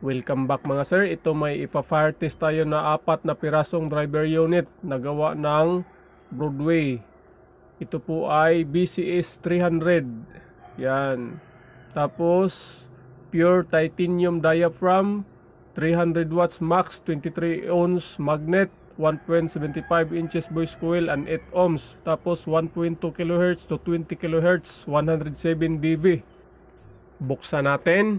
Welcome back mga sir. Ito may ipa-fire test tayo na 4 na pirasong driver unit na gawa ng Broadway. Ito po ay BCS 300. Yan. Tapos pure titanium diaphragm, 300 watts max, 23 ounce magnet, 1.75 inches voice coil and 8 ohms. Tapos 1.2 kHz to 20 kHz, 107 dB. Buksan natin.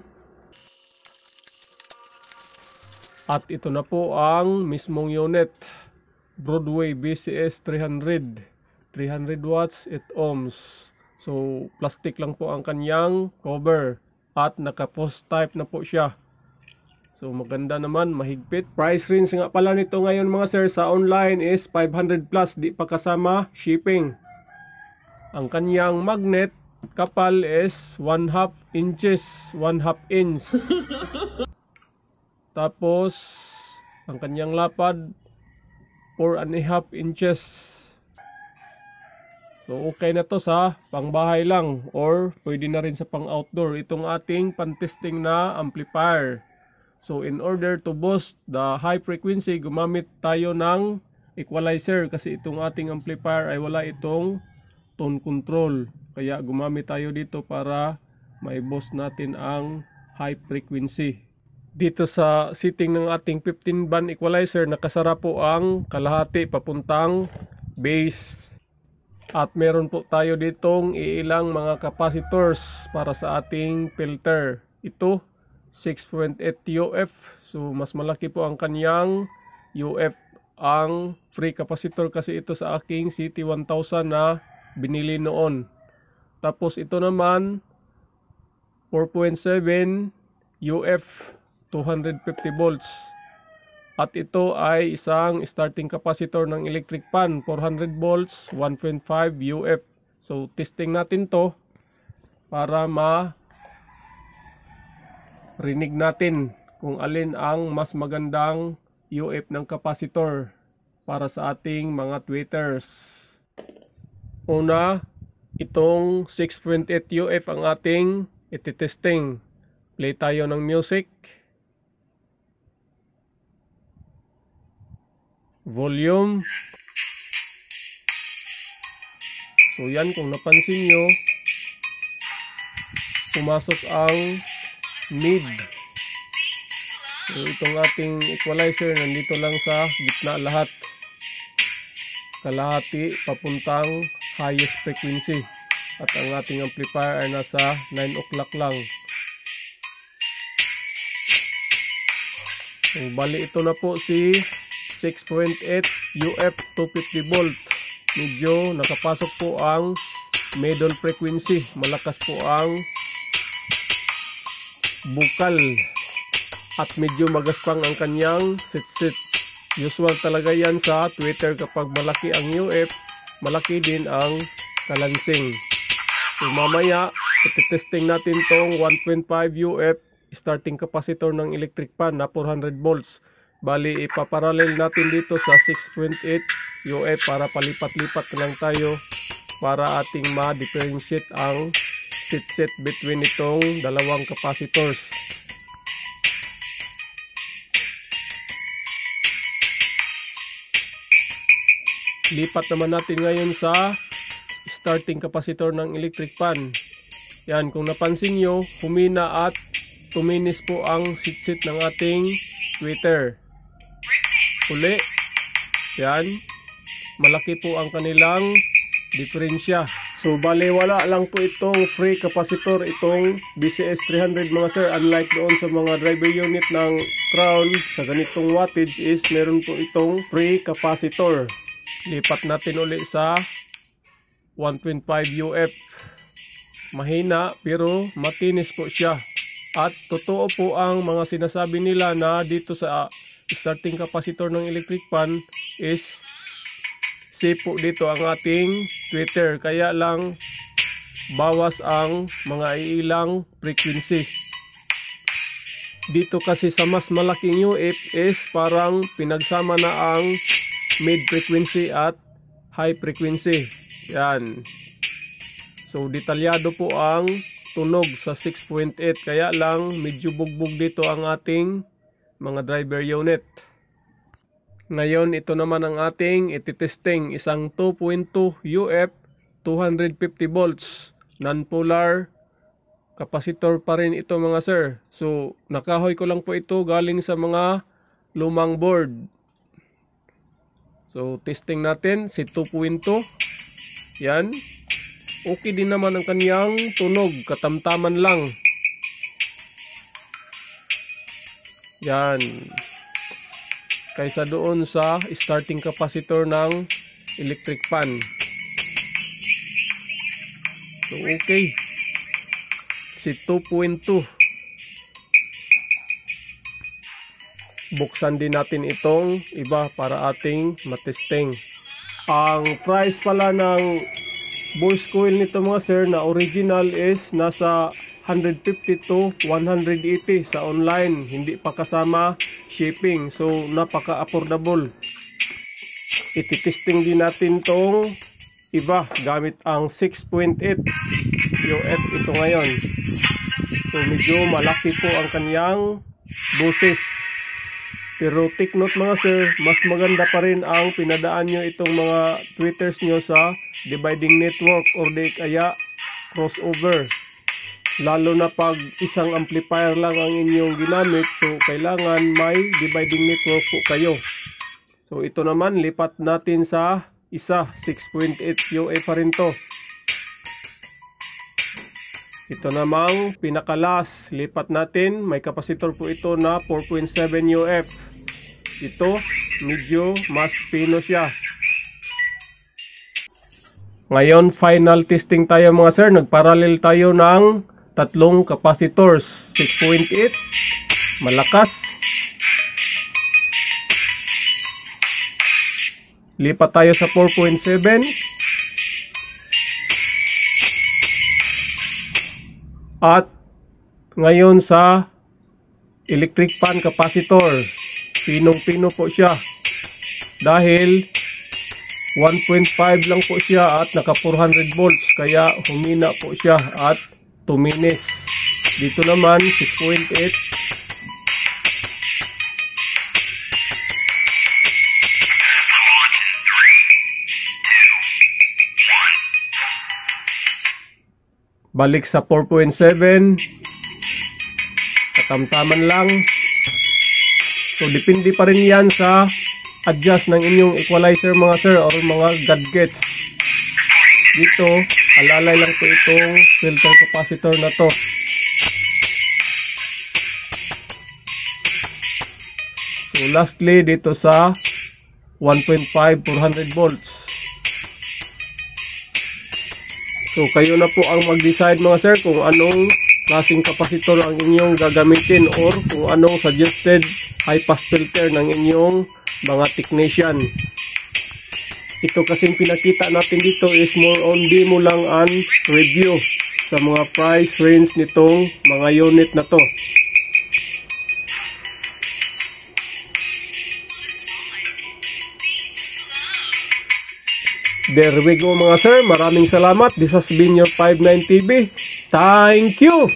At ito na po ang mismong unit. Broadway BCS 300. 300 watts, 8 ohms. So, plastic lang po ang kanyang cover. At naka-post type na po siya. So, maganda naman, mahigpit. Price range nga pala nito ngayon mga sir sa online is 500 plus. Di pa kasama shipping. Ang kanyang magnet, kapal is 1/2 inches. 1/2 inch. Tapos, ang kanyang lapad, 4.5 inches. So, okay na to sa pangbahay lang or pwede na rin sa pang-outdoor. Itong ating pan-testing na amplifier. So, in order to boost the high frequency, gumamit tayo ng equalizer kasi itong ating amplifier ay wala itong tone control. Kaya gumamit tayo dito para mai-boost natin ang high frequency. Dito sa setting ng ating 15 band equalizer, nakasara po ang kalahati papuntang base. At meron po tayo ditong ilang mga capacitors para sa ating filter. Ito 6.8 UF. So mas malaki po ang kanyang UF. Ang free capacitor kasi ito sa aking CT1000 na binili noon. Tapos ito naman 4.7 UF. 250 volts. At ito ay isang starting capacitor ng electric pan, 400 volts, 1.5 UF. So testing natin to para rinig natin kung alin ang mas magandang UF ng capacitor para sa ating mga tweeters. Una, itong 6.8 UF ang ating ititesting. Play tayo ng music. Volume. So yan, kung napansin nyo, pumasok ang mid. So itong ating equalizer nandito lang sa gitna lahat. Kalahati papuntang highest frequency. At ang ating amplifier ay nasa 9 o'clock lang. So bali ito na po si 6.8 UF 250 volt. Medyo nakapasok po ang middle frequency. Malakas po ang bukal. At medyo magaspang ang kanyang sit-sit. Usual talaga yan sa tweeter kapag malaki ang UF, malaki din ang kalansing. So mamaya, ititesting natin tong 1.5 UF starting capacitor ng electric pan na 400 volts. Bali, ipaparallel natin dito sa 6.8 UF para palipat-lipat lang tayo para ating ma-differentiate ang sit-sit between itong dalawang capacitors. Lipat naman natin ngayon sa starting capacitor ng electric pan. Yan, kung napansin nyo, humina at tuminis po ang sit-sit ng ating tweeter. Uli, yan, malaki po ang kanilang diferensya. So bale wala lang po itong free capacitor, itong BCS 300 mga sir. Unlike doon sa mga driver unit ng Crown sa ganitong wattage is meron po itong free capacitor. Lipat natin uli sa 1.5 UF. Mahina pero matinis po siya. At totoo po ang mga sinasabi nila na dito sa starting capacitor ng electric pan is safe po dito ang ating tweeter. Kaya lang bawas ang mga ilang frequency. Dito kasi sa mas malaking UF is parang pinagsama na ang mid frequency at high frequency. Yan. So detalyado po ang tunog sa 6.8, kaya lang medyo bugbog dito ang ating mga driver unit. Ngayon ito naman ang ating ititesting, isang 2.2 UF 250 volts non-polar capacitor pa rin ito mga sir. So nakahoy ko lang po ito galing sa mga lumang board. So testing natin si 2.2. Yan. Okay din naman ang kanyang tunog, katamtaman lang. Yan. Kaysa doon sa starting capacitor ng electric fan. So okay. Si 2.2. Buksan din natin itong iba para ating matesting. Ang price pala ng Bose coil nito mga sir na original is nasa 150 to 180 sa online, hindi pa kasama shipping, so napaka affordable. Ititesting din natin tong iba gamit ang 6.8 UF ito ngayon. So medyo malaki po ang kanyang boses, pero take note mga sir, mas maganda pa rin ang pinadaan nyo itong mga tweeters nyo sa dividing network or di kaya crossover. Lalo na pag isang amplifier lang ang inyong ginamit, so kailangan may dividing network po kayo. So ito naman, lipat natin sa isa, 6.8 UF pa rin to. Ito namang pinakalas, lipat natin, may capacitor po ito na 4.7 UF. Ito, medyo mas pino siya. Ngayon, final testing tayo mga sir. Nagparallel tayo ng tatlong capacitors. 6.8, malakas. Lipat tayo sa 4.7. At ngayon sa electric fan capacitor. Pinong-pino po siya. Dahil 1.5 lang po siya at naka 400 volts, kaya humina po siya at tuminis. Dito naman 6.8. Balik sa 4.7. Katamtaman lang. So depende pa rin yan sa adjust ng inyong equalizer mga sir or mga gadgets. Dito, alalay lang po itong filter capacitor na to. So lastly, dito sa 1.5 400 volts. So kayo na po ang mag-decide mga sir kung anong klaseng capacitor ang inyong gagamitin or kung anong suggested high pass filter ng inyong mga technician. Ito kasing pinakita natin dito is more on demo lang and review sa mga price range nitong mga unit na to. There we go mga sir. Maraming salamat. This has been your 59 TV. Thank you!